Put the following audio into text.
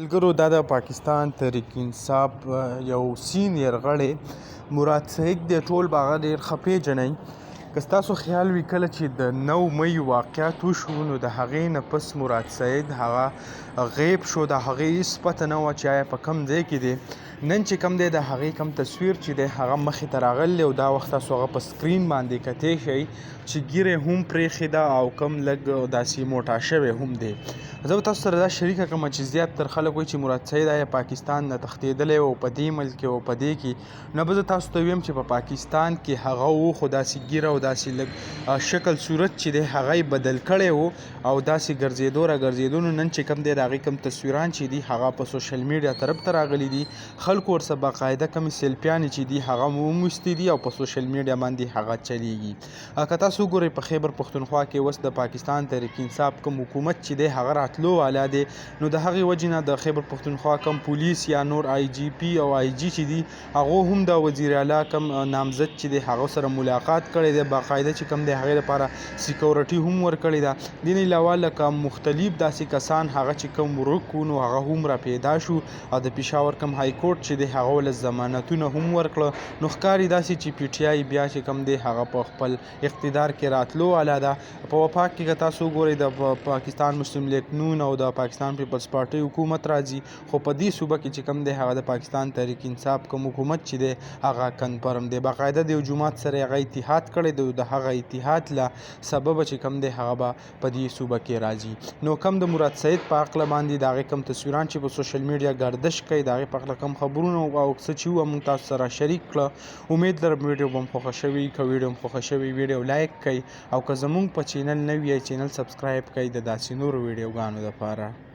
ملګرو دا د پاکستان تحریک انصاف یو سینیر غړی مراد سعید دی. ټول به هغه ډېر ښه پیژنئ. که ستاسو خیال وي کله چې د 9 مۍ واقعات وشو نو د هغې نه پس مراد سعید هغه غیب شو. د هغې هېڅ پته نه وه چې آیا په کوم ځای کې دی. نن چې کوم دی د هغې کوم تصویر چې دی هغه مخې ته راغلی او دا وخت تاسو هغه په سکرین باندې کتی شئ چې ږیره هم پرېښې ده او کم لږ داسې موټا شوی هم دی. زه به تاسو سره دا شریکه کړم چې زیاتر خلک وایي چې مراد سعید آیا پاکستان نه تښتېدلی او په دې ملک او په دې کې نه به زه تاسو ته ویم چې په پاکستان کې هغه و خو داسې ږیره او داسې لږ شکل صورت چې دی هغه یې بدل کړی و او داسې ګرځېدو را ګرځېدو. نو نن چې کوم دی د هغې کوم تصویران چې دي هغه په سوشل میډیا طرف ته راغلي دي. خلکو ورسره باقاعده کومې سیلفیانې چې دي هغه مو وموستې دي او په سوشل میډیا باندې هغه چلیږي. که تاسو وګورئ په خیبر پښتونخوا کې اوس د پاکستان تحریک انصاف کوم حکومت چې دی هغه راتلو والا دی. نو د هغې وجې نه د خیبر پښتونخوا کم پولیس یا نور آی جی پی او آی جی چې دي هغو هم د وزیر اعلی کم نامزد چې دی هغه سره ملاقات کړی دی. باقاعده چې کوم دی هغې لپاره سیکورټي هم ورکړې ده. دې نه علاوه لکه مختلف داسې کسان هغه چې کوم ورک وو نو هغه هم را پیدا شو او د پېښور کوم های کورټ چې دی هغه ولس ضمانتونه هم ورکړه. نو ښکاري داسې چې پی ټي آی بیا چې کوم دی هغه په خپل اقتدار کې راتلو والا ده. په وفاق کې که تاسو وګورئ د پاکستان مسلم لیگ نون او د پاکستان پیپلز پارټۍ حکومت راځي خو په دې صوبه کې چې کوم دی هغه د پاکستان تحریک انصاف کوم حکومت چې دی هغه کنفرم دی. باقاعده د یو جماعت سره هغه اتحاد کړی دی. د هغه اتحاد له سببه چې کوم دی هغه به په دې صوبه کې راځي. نو کم د مراد سعید په هکله باندې د هغې کوم تصویران چې په سوشل میډیا ګردش کوي د هغې په هکله کوم خبرونه او څه چې وه موږ تاسو سره شریک کړه. امید لرم ویډیو به مو خوښه شوي. که ویډیو مو خوښه شوي ویډیو لایک کړئ او که زموږ په چینل نوي یې چینل سبسکرایب کړئ د داسې نورو ویډیوګانو دپاره.